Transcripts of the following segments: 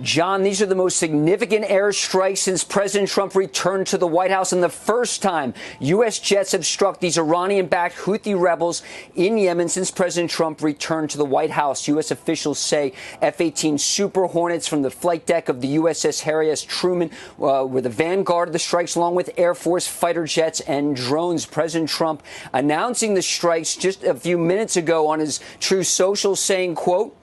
John, these are the most significant airstrikes since President Trump returned to the White House, and the first time U.S. jets have struck these Iranian-backed Houthi rebels in Yemen since President Trump returned to the White House. U.S. officials say F-18 Super Hornets from the flight deck of the USS Harry S. Truman were the vanguard of the strikes, along with Air Force fighter jets and drones. President Trump announcing the strikes just a few minutes ago on his Truth Social, saying, quote,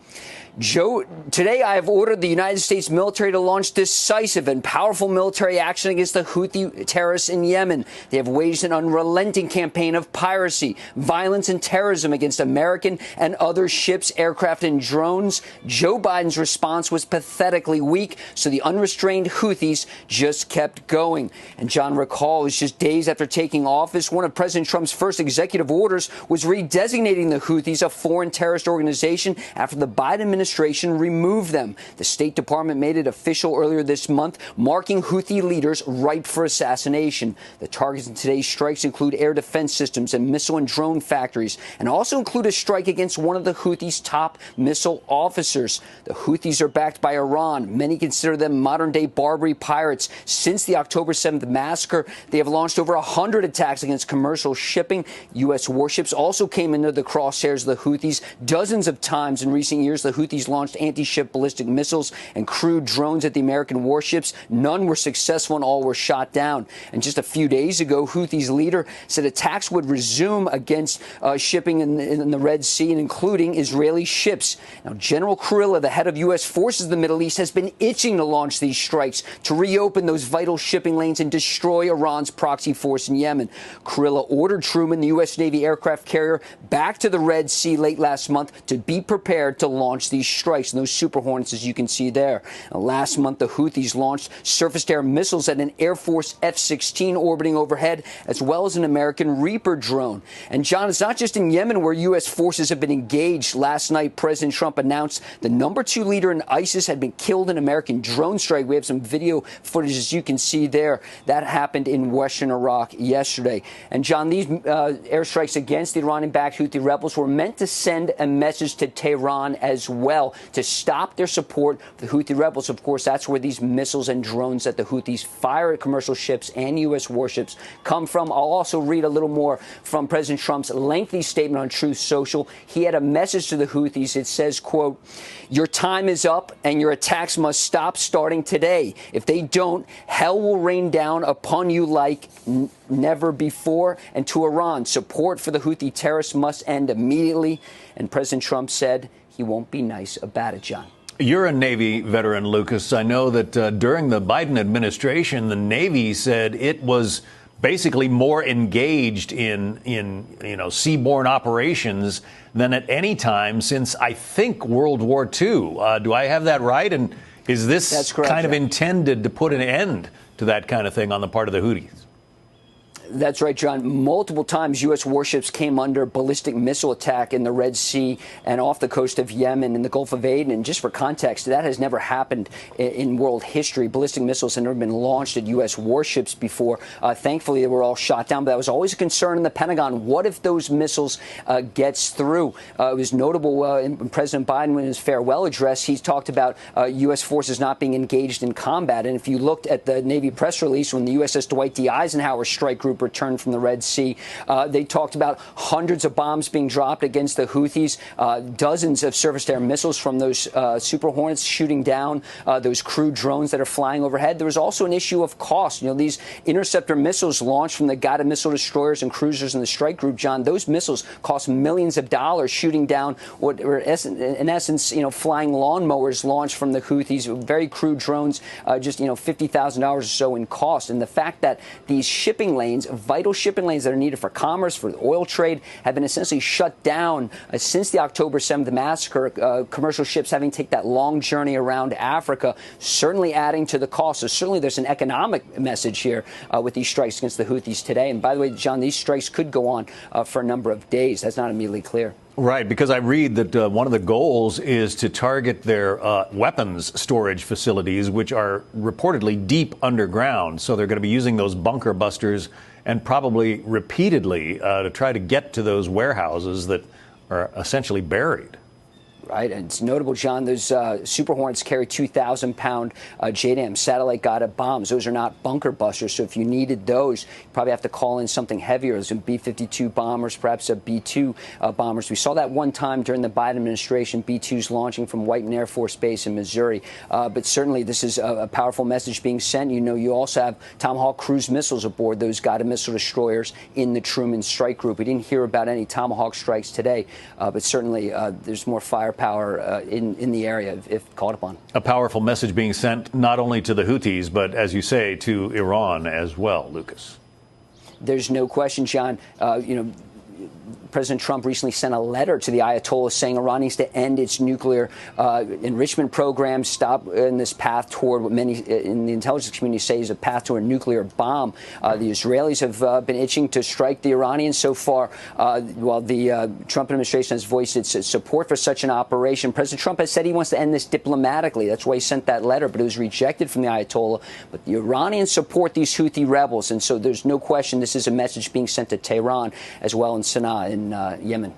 today I have ordered the United States military to launch decisive and powerful military action against the Houthi terrorists in Yemen. They have waged an unrelenting campaign of piracy, violence, and terrorism against American and other ships, aircraft, and drones. Joe Biden's response was pathetically weak, so the unrestrained Houthis just kept going. And John, recall, it was just days after taking office, one of President Trump's first executive orders was redesignating the Houthis a foreign terrorist organization after the Biden administration removed them. The State Department made it official earlier this month, marking Houthi leaders ripe for assassination. The targets in today's strikes include air defense systems and missile and drone factories, and also include a strike against one of the Houthis' top missile officers. The Houthis are backed by Iran. Many consider them modern-day Barbary pirates. Since the October 7th massacre, they have launched over 100 attacks against commercial shipping. U.S. warships also came into the crosshairs of the Houthis dozens of times in recent years. The Houthis launched anti-ship ballistic missiles and crewed drones at the American warships. None were successful and all were shot down. And just a few days ago, Houthis leader said attacks would resume against shipping in the Red Sea, and including Israeli ships. Now, General Kurilla, the head of U.S. forces in the Middle East, has been itching to launch these strikes to reopen those vital shipping lanes and destroy Iran's proxy force in Yemen. Kurilla ordered Truman, the U.S. Navy aircraft carrier, back to the Red Sea late last month to be prepared to launch these strikes, and those Super Hornets, as you can see there. Last month, the Houthis launched surface-to-air missiles at an Air Force F-16 orbiting overhead, as well as an American Reaper drone. And, John, it's not just in Yemen where U.S. forces have been engaged. Last night, President Trump announced the #2 leader in ISIS had been killed in an American drone strike. We have some video footage, as you can see there. That happened in western Iraq yesterday. And, John, these airstrikes against the Iranian-backed Houthi rebels were meant to send a message to Tehran as well, to stop their support for the Houthi rebels. Of course, that's where these missiles and drones that the Houthis fire at commercial ships and U.S. warships come from. I'll also read a little more from President Trump's lengthy statement on Truth Social. He had a message to the Houthis. It says, quote, "Your time is up and your attacks must stop starting today. If they don't, hell will rain down upon you like never before. And to Iran, support for the Houthi terrorists must end immediately." And President Trump said he won't be nice about it, John. You're a Navy veteran, Lucas. I know that during the Biden administration, the Navy said it was basically more engaged in seaborne operations than at any time since, I think, World War II. Do I have that right? And is this kind of intended to put an end to that kind of thing on the part of the Houthis? That's right, John. Multiple times U.S. warships came under ballistic missile attack in the Red Sea and off the coast of Yemen and the Gulf of Aden. And just for context, that has never happened in world history. Ballistic missiles have never been launched at U.S. warships before. Thankfully, they were all shot down. But that was always a concern in the Pentagon. What if those missiles gets through? It was notable in President Biden, in his farewell address, he talked about U.S. forces not being engaged in combat. And if you looked at the Navy press release when the USS Dwight D. Eisenhower strike group returned from the Red Sea, they talked about hundreds of bombs being dropped against the Houthis, dozens of surface-to-air missiles from those Super Hornets shooting down those crewed drones that are flying overhead. There was also an issue of cost. You know, these interceptor missiles launched from the guided missile destroyers and cruisers in the strike group, John, those missiles cost millions of dollars, shooting down what were, in essence, flying lawnmowers launched from the Houthis, very crude drones, just, $50,000 or so in cost. And the fact that these shipping lanes, vital shipping lanes that are needed for commerce, for the oil trade, have been essentially shut down since the October 7th massacre, commercial ships having to take that long journey around Africa, certainly adding to the cost. So certainly there's an economic message here with these strikes against the Houthis today. And by the way, John, these strikes could go on for a number of days. That's not immediately clear. Right, because I read that one of the goals is to target their weapons storage facilities, which are reportedly deep underground. So they're going to be using those bunker busters and probably repeatedly to try to get to those warehouses that are essentially buried. Right, and it's notable, John, those Super Hornets carry 2,000-pound JDAM satellite-guided bombs. Those are not bunker busters, so if you needed those, you probably have to call in something heavier, some B-52 bombers, perhaps a B-2 bombers. We saw that one time during the Biden administration, B-2s launching from Whiteman Air Force Base in Missouri. But certainly this is a powerful message being sent. You know, you also have Tomahawk cruise missiles aboard those guided missile destroyers in the Truman Strike Group. We didn't hear about any Tomahawk strikes today, but certainly there's more firepower in the area if called upon. A powerful message being sent not only to the Houthis, but as you say, to Iran as well, Lucas. There's no question, John. President Trump recently sent a letter to the Ayatollah saying Iran needs to end its nuclear enrichment program, stop in this path toward what many in the intelligence community say is a path to a nuclear bomb. The Israelis have been itching to strike the Iranians so far. While the Trump administration has voiced its support for such an operation, President Trump has said he wants to end this diplomatically. That's why he sent that letter, but it was rejected from the Ayatollah. But the Iranians support these Houthi rebels, and so there's no question this is a message being sent to Tehran as well in Sana'a in Yemen.